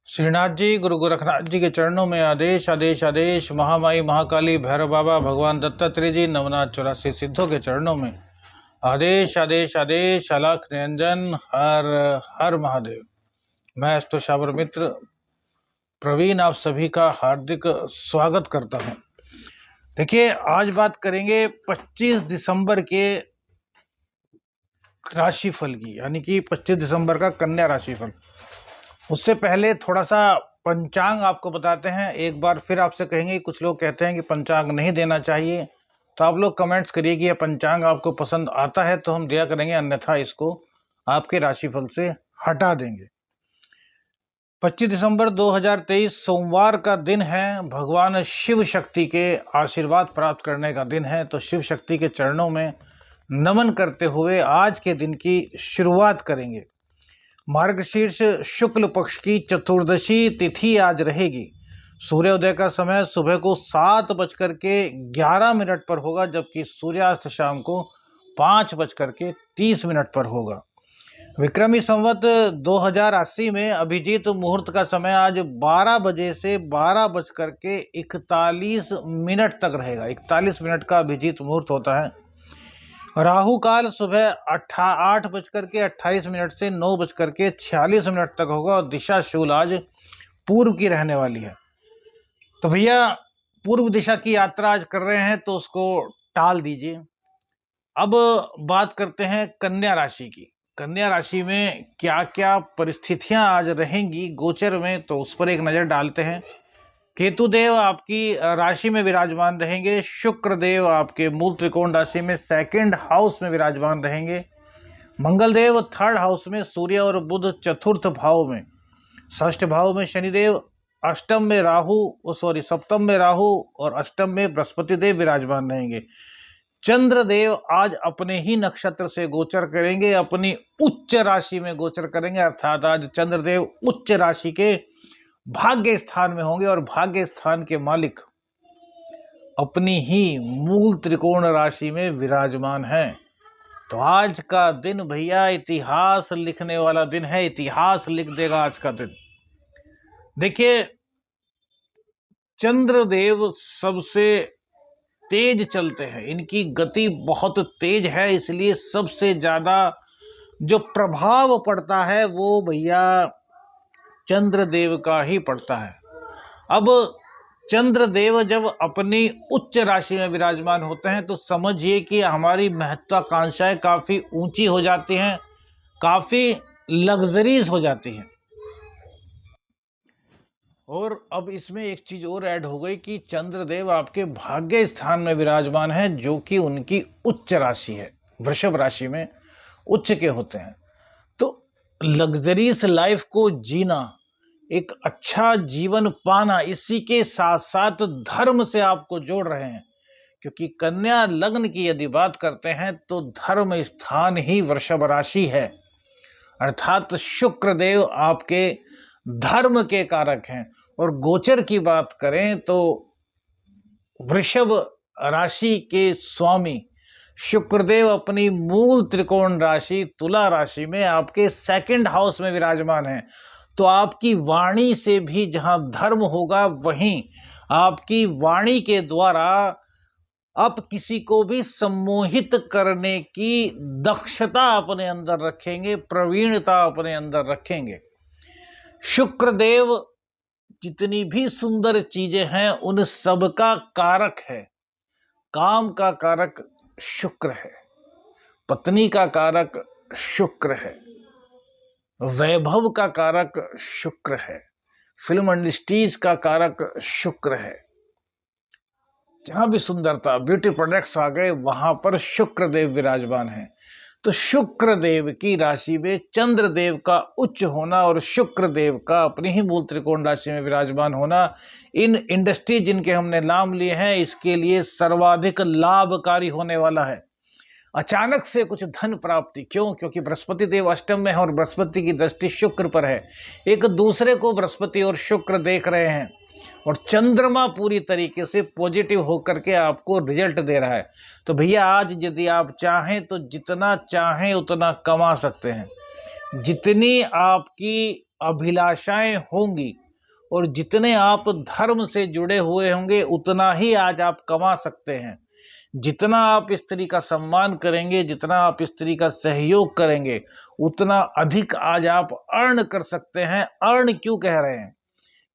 श्रीनाथ जी गुरु गोरखनाथ जी के चरणों में आदेश आदेश आदेश। महामाई महाकाली भैरव बाबा भगवान दत्तात्रेय जी नवनाथ 84 सिद्धों के चरणों में आदेश आदेश आदेश। अलख निरंजन हर हर महादेव। मैं अष्टोशावर मित्र प्रवीण आप सभी का हार्दिक स्वागत करता हूं। देखिए, आज बात करेंगे 25 दिसंबर के राशिफल की, यानी कि 25 दिसंबर का कन्या राशिफल। उससे पहले थोड़ा सा पंचांग आपको बताते हैं। एक बार फिर आपसे कहेंगे, कुछ लोग कहते हैं कि पंचांग नहीं देना चाहिए, तो आप लोग कमेंट्स करिए कि यह पंचांग आपको पसंद आता है तो हम दिया करेंगे, अन्यथा इसको आपके राशिफल से हटा देंगे। 25 दिसंबर 2023 सोमवार का दिन है। भगवान शिव शक्ति के आशीर्वाद प्राप्त करने का दिन है, तो शिव शक्ति के चरणों में नमन करते हुए आज के दिन की शुरुआत करेंगे। मार्गशीर्ष शुक्ल पक्ष की चतुर्दशी तिथि आज रहेगी। सूर्योदय का समय सुबह को 7:11 पर होगा, जबकि सूर्यास्त शाम को 5:30 पर होगा। विक्रमी संवत 2080 में अभिजीत मुहूर्त का समय आज 12 बजे से 12:41 तक रहेगा। 41 मिनट का अभिजीत मुहूर्त होता है। राहु काल सुबह 8:28 से 9:46 तक होगा और दिशा शूल आज पूर्व की रहने वाली है। तो भैया, पूर्व दिशा की यात्रा आज कर रहे हैं तो उसको टाल दीजिए। अब बात करते हैं कन्या राशि की। कन्या राशि में क्या क्या परिस्थितियां आज रहेंगी गोचर में, तो उस पर एक नजर डालते हैं। केतु देव आपकी राशि में विराजमान रहेंगे। शुक्र देव आपके मूल त्रिकोण राशि में सेकंड हाउस में विराजमान रहेंगे। मंगल देव थर्ड हाउस में, सूर्य और बुध चतुर्थ भाव में, षष्ठ भाव में शनिदेव, अष्टम में राहु सप्तम में राहु और अष्टम में बृहस्पति देव विराजमान रहेंगे। चंद्र देव आज अपने ही नक्षत्र से गोचर करेंगे, अपनी उच्च राशि में गोचर करेंगे, अर्थात आज चंद्र देव उच्च राशि के भाग्य स्थान में होंगे और भाग्य स्थान के मालिक अपनी ही मूल त्रिकोण राशि में विराजमान हैं। तो आज का दिन भैया इतिहास लिखने वाला दिन है, इतिहास लिख देगा आज का दिन। देखिए, चंद्रदेव सबसे तेज चलते हैं, इनकी गति बहुत तेज है, इसलिए सबसे ज्यादा जो प्रभाव पड़ता है वो भैया चंद्रदेव का ही पड़ता है। अब चंद्रदेव जब अपनी उच्च राशि में विराजमान होते हैं तो समझिए कि हमारी महत्वाकांक्षाएं काफी ऊंची हो जाती हैं, काफी लग्जरीज हो जाती हैं। और अब इसमें एक चीज और ऐड हो गई कि चंद्रदेव आपके भाग्य स्थान में विराजमान है, जो कि उनकी उच्च राशि है, वृषभ राशि में उच्च के होते हैं। तो लग्जरीज लाइफ को जीना, एक अच्छा जीवन पाना, इसी के साथ साथ धर्म से आपको जोड़ रहे हैं, क्योंकि कन्या लग्न की यदि बात करते हैं तो धर्म स्थान ही वृषभ राशि है, अर्थात शुक्र देव आपके धर्म के कारक हैं। और गोचर की बात करें तो वृषभ राशि के स्वामी शुक्रदेव अपनी मूल त्रिकोण राशि तुला राशि में आपके सेकंड हाउस में विराजमान है। तो आपकी वाणी से भी जहां धर्म होगा, वहीं आपकी वाणी के द्वारा आप किसी को भी सम्मोहित करने की दक्षता अपने अंदर रखेंगे, प्रवीणता अपने अंदर रखेंगे। शुक्रदेव जितनी भी सुंदर चीजें हैं उन सब का कारक है। काम का कारक शुक्र है, पत्नी का कारक शुक्र है, वैभव का कारक शुक्र है, फिल्म इंडस्ट्रीज का कारक शुक्र है। जहां भी सुंदरता, ब्यूटी प्रोडक्ट्स आ गए, वहां पर शुक्र देव विराजमान है। तो शुक्र देव की राशि में चंद्र देव का उच्च होना और शुक्र देव का अपनी ही मूल त्रिकोण राशि में विराजमान होना, इन इंडस्ट्री जिनके हमने नाम लिए हैं, इसके लिए सर्वाधिक लाभकारी होने वाला है। अचानक से कुछ धन प्राप्ति, क्यों? क्योंकि बृहस्पति देव अष्टम में है और बृहस्पति की दृष्टि शुक्र पर है। एक दूसरे को बृहस्पति और शुक्र देख रहे हैं और चंद्रमा पूरी तरीके से पॉजिटिव होकर के आपको रिजल्ट दे रहा है। तो भैया, आज यदि आप चाहें तो जितना चाहें उतना कमा सकते हैं। जितनी आपकी अभिलाषाएं होंगी और जितने आप धर्म से जुड़े हुए होंगे उतना ही आज आप कमा सकते हैं। जितना आप स्त्री का सम्मान करेंगे, जितना आप स्त्री का सहयोग करेंगे, उतना अधिक आज आप अर्न कर सकते हैं। अर्न क्यों कह रहे हैं?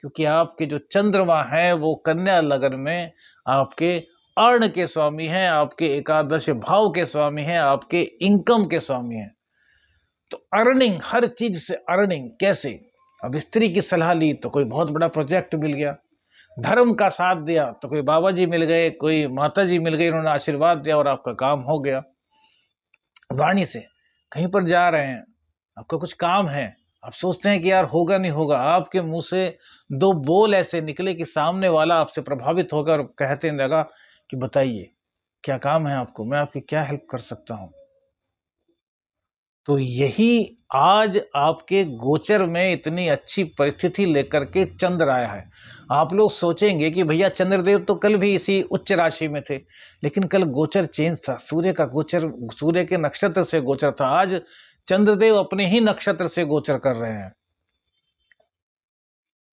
क्योंकि आपके जो चंद्रमा है वो कन्या लग्न में आपके अर्ण के स्वामी हैं, आपके एकादश भाव के स्वामी हैं, आपके इनकम के स्वामी हैं। तो अर्निंग, हर चीज से अर्निंग कैसे? अब स्त्री की सलाह ली तो कोई बहुत बड़ा प्रोजेक्ट मिल गया, धर्म का साथ दिया तो कोई बाबा जी मिल गए, कोई माता जी मिल गई, उन्होंने आशीर्वाद दिया और आपका काम हो गया। वाणी से कहीं पर जा रहे हैं, आपका कुछ काम है, आप सोचते हैं कि यार होगा नहीं होगा, आपके मुंह से दो बोल ऐसे निकले कि सामने वाला आपसे प्रभावित होकर और कहते लगा कि बताइए क्या काम है आपको, मैं आपकी क्या हेल्प कर सकता हूं। तो यही आज आपके गोचर में इतनी अच्छी परिस्थिति लेकर के चंद्र आया है। आप लोग सोचेंगे कि भैया चंद्रदेव तो कल भी इसी उच्च राशि में थे, लेकिन कल गोचर चेंज था, सूर्य का गोचर सूर्य के नक्षत्र से गोचर था, आज चंद्रदेव अपने ही नक्षत्र से गोचर कर रहे हैं।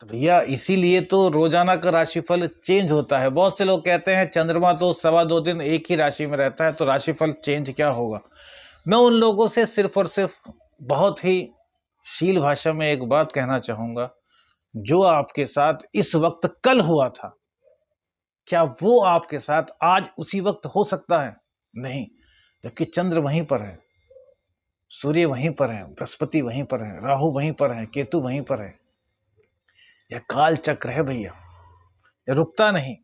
तो भैया इसीलिए तो रोजाना का राशिफल चेंज होता है। बहुत से लोग कहते हैं चंद्रमा तो 2.25 दिन एक ही राशि में रहता है, तो राशिफल चेंज क्या होगा। मैं उन लोगों से सिर्फ और सिर्फ बहुत ही शील भाषा में एक बात कहना चाहूंगा, जो आपके साथ इस वक्त कल हुआ था, क्या वो आपके साथ आज उसी वक्त हो सकता है? नहीं, जबकि चंद्र वहीं पर है, सूर्य वहीं पर है, बृहस्पति वहीं पर है, राहु वहीं पर है, केतु वहीं पर है। यह काल चक्र है भैया, यह रुकता नहीं,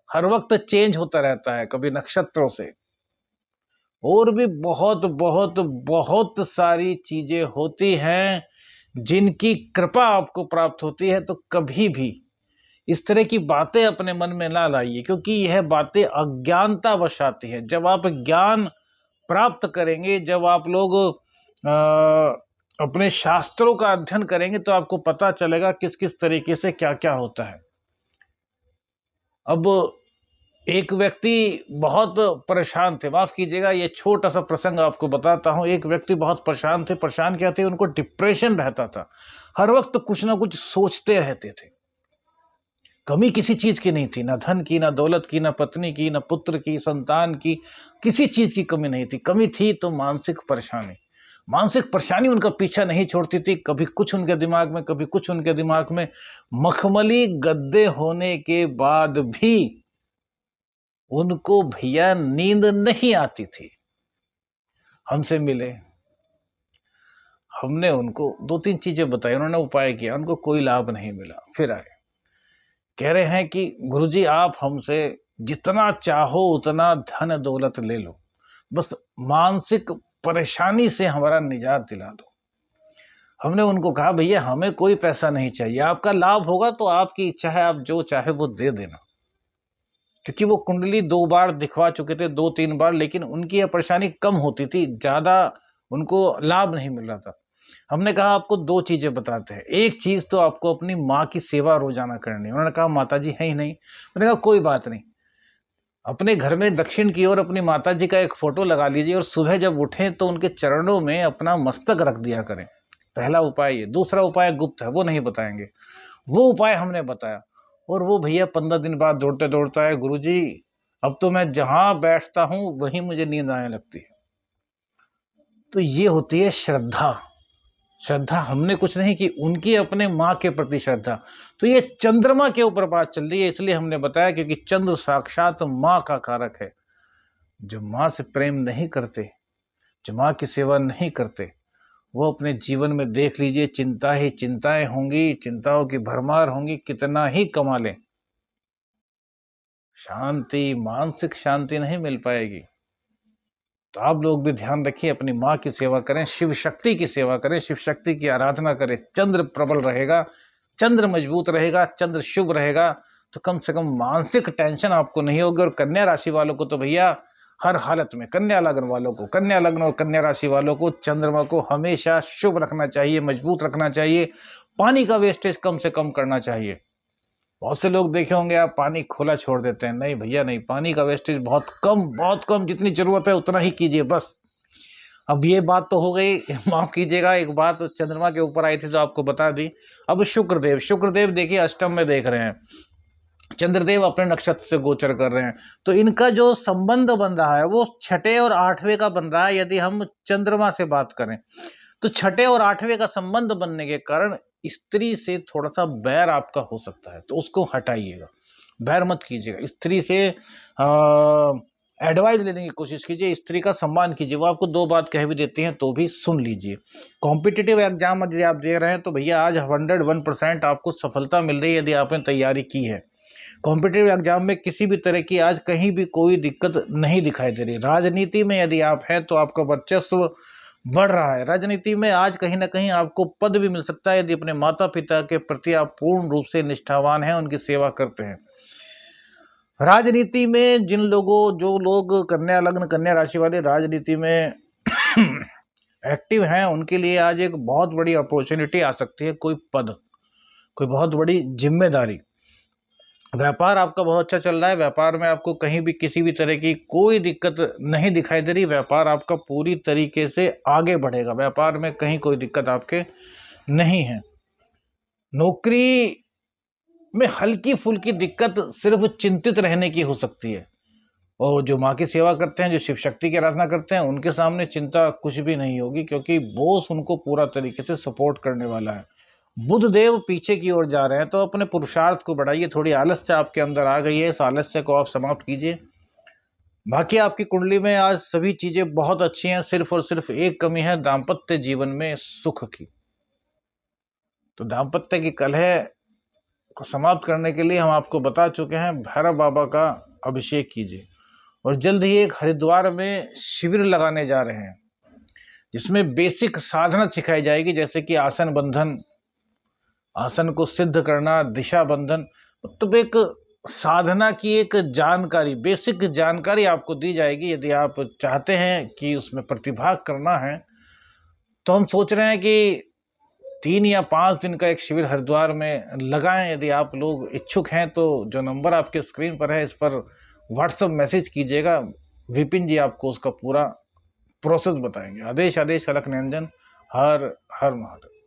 हर वक्त चेंज होता रहता है, कभी नक्षत्रों से और भी बहुत बहुत बहुत सारी चीजें होती हैं जिनकी कृपा आपको प्राप्त होती है। तो कभी भी इस तरह की बातें अपने मन में ना लाइए, क्योंकि यह बातें अज्ञानतावश आती है। जब आप ज्ञान प्राप्त करेंगे, जब आप लोग अपने शास्त्रों का अध्ययन करेंगे, तो आपको पता चलेगा किस किस तरीके से क्या क्या होता है। अब एक व्यक्ति बहुत परेशान थे, माफ कीजिएगा ये छोटा सा प्रसंग आपको बताता हूं। एक व्यक्ति बहुत परेशान थे, परेशान क्या थे, उनको डिप्रेशन रहता था, हर वक्त कुछ ना कुछ सोचते रहते थे। कमी किसी चीज की नहीं थी, ना धन की, ना दौलत की, ना पत्नी की, ना पुत्र की, संतान की, किसी चीज की कमी नहीं थी। कमी थी तो मानसिक परेशानी। मानसिक परेशानी उनका पीछा नहीं छोड़ती थी, कभी कुछ उनके दिमाग में, कभी कुछ उनके दिमाग में। मखमली गद्दे होने के बाद भी उनको भैया नींद नहीं आती थी। हमसे मिले, हमने उनको 2-3 चीजें बताई, उन्होंने उपाय किया, उनको कोई लाभ नहीं मिला। फिर आए, कह रहे हैं कि गुरुजी आप हमसे जितना चाहो उतना धन दौलत ले लो, बस मानसिक परेशानी से हमारा निजात दिला दो। हमने उनको कहा भैया हमें कोई पैसा नहीं चाहिए, आपका लाभ होगा तो आपकी इच्छा है, आप जो चाहे वो दे देना। क्योंकि वो कुंडली 2 बार दिखवा चुके थे, 2-3 बार, लेकिन उनकी यह परेशानी कम होती थी, ज्यादा उनको लाभ नहीं मिल रहा था। हमने कहा आपको 2 चीजें बताते हैं, एक चीज तो आपको अपनी माँ की सेवा रोजाना करनी है। उन्होंने कहा माता जी है ही नहीं। मैंने कहा कोई बात नहीं, अपने घर में दक्षिण की ओर अपनी माता जी का एक फोटो लगा लीजिए और सुबह जब उठें तो उनके चरणों में अपना मस्तक रख दिया करें। पहला उपाय ये। दूसरा उपाय गुप्त है, वो नहीं बताएंगे, वो उपाय हमने बताया। और वो भैया 15 दिन बाद दौड़ते दौड़ता है, गुरुजी अब तो मैं जहां बैठता हूं वहीं मुझे नींद आने लगती है। तो ये होती है श्रद्धा। श्रद्धा हमने कुछ नहीं की, उनकी अपने माँ के प्रति श्रद्धा। तो ये चंद्रमा के ऊपर बात चल रही है, इसलिए हमने बताया क्योंकि चंद्र साक्षात माँ का कारक है। जो माँ से प्रेम नहीं करते, जो माँ की सेवा नहीं करते, वो अपने जीवन में देख लीजिए चिंता ही चिंताएं होंगी, चिंताओं की भरमार होंगी, कितना ही कमा लें, शांति, मानसिक शांति नहीं मिल पाएगी। तो आप लोग भी ध्यान रखिए, अपनी माँ की सेवा करें, शिव शक्ति की सेवा करें, शिव शक्ति की आराधना करें। चंद्र प्रबल रहेगा, चंद्र मजबूत रहेगा, चंद्र शुभ रहेगा, तो कम से कम मानसिक टेंशन आपको नहीं होगी। और कन्या राशि वालों को तो भैया हर हालत में, कन्या लग्न वालों को, कन्या लग्न और कन्या राशि वालों को चंद्रमा को हमेशा शुभ रखना चाहिए, मजबूत रखना चाहिए। पानी का वेस्टेज कम से कम करना चाहिए। बहुत से लोग देखे होंगे आप पानी खुला छोड़ देते हैं, नहीं भैया नहीं, पानी का वेस्टेज बहुत कम, जितनी जरूरत है उतना ही कीजिए बस। अब ये बात तो हो गई, माफ कीजिएगा, एक बात चंद्रमा के ऊपर आई थी जो आपको बता दी। अब शुक्रदेव, शुक्रदेव देखिए अष्टम में देख रहे हैं, चंद्रदेव अपने नक्षत्र से गोचर कर रहे हैं, तो इनका जो संबंध बन रहा है वो छठे और आठवें का बन रहा है। यदि हम चंद्रमा से बात करें तो छठे और आठवें का संबंध बनने के कारण स्त्री से थोड़ा सा बैर आपका हो सकता है, तो उसको हटाइएगा, बैर मत कीजिएगा। स्त्री से एडवाइस लेने की कोशिश कीजिए, स्त्री का सम्मान कीजिए, वो आपको दो बात कह भी देती हैं तो भी सुन लीजिए। कॉम्पिटिटिव एग्जाम यदि आप दे रहे हैं तो भैया आज 101% आपको सफलता मिल रही है यदि आपने तैयारी की है। कॉम्पिटिटिव एग्जाम में किसी भी तरह की आज कहीं भी कोई दिक्कत नहीं दिखाई दे रही। राजनीति में यदि आप हैं तो आपका वर्चस्व बढ़ रहा है, राजनीति में आज कहीं ना कहीं आपको पद भी मिल सकता है यदि अपने माता पिता के प्रति आप पूर्ण रूप से निष्ठावान हैं, उनकी सेवा करते हैं। राजनीति में जिन लोगों, जो लोग कन्या लग्न कन्या राशि वाले राजनीति में एक्टिव हैं, उनके लिए आज एक बहुत बड़ी अपॉर्चुनिटी आ सकती है, कोई पद, कोई बहुत बड़ी जिम्मेदारी। व्यापार आपका बहुत अच्छा चल रहा है, व्यापार में आपको कहीं भी किसी भी तरह की कोई दिक्कत नहीं दिखाई दे रही, व्यापार आपका पूरी तरीके से आगे बढ़ेगा, व्यापार में कहीं कोई दिक्कत आपके नहीं है। नौकरी में हल्की फुल्की दिक्कत सिर्फ चिंतित रहने की हो सकती है, और जो माँ की सेवा करते हैं, जो शिव शक्ति की आराधना करते हैं, उनके सामने चिंता कुछ भी नहीं होगी, क्योंकि बॉस उनको पूरा तरीके से सपोर्ट करने वाला है। बुध देव पीछे की ओर जा रहे हैं, तो अपने पुरुषार्थ को बढ़ाइए, थोड़ी आलस्य आपके अंदर आ गई है, इस आलस्य को आप समाप्त कीजिए। बाकी आपकी कुंडली में आज सभी चीजें बहुत अच्छी हैं, सिर्फ और सिर्फ एक कमी है दाम्पत्य जीवन में सुख की। तो दाम्पत्य की कलह को समाप्त करने के लिए हम आपको बता चुके हैं, भैरव बाबा का अभिषेक कीजिए, और जल्द ही एक हरिद्वार में शिविर लगाने जा रहे हैं जिसमें बेसिक साधना सिखाई जाएगी, जैसे कि आसन बंधन, आसन को सिद्ध करना, दिशा बंधन, मतलब एक साधना की एक जानकारी, बेसिक जानकारी आपको दी जाएगी। यदि आप चाहते हैं कि उसमें प्रतिभाग करना है तो हम सोच रहे हैं कि 3 या 5 दिन का एक शिविर हरिद्वार में लगाएं। यदि आप लोग इच्छुक हैं तो जो नंबर आपके स्क्रीन पर है, इस पर व्हाट्सएप मैसेज कीजिएगा, विपिन जी आपको उसका पूरा प्रोसेस बताएंगे। आदेश आदेश अलख निरंजन, हर हर महादेव।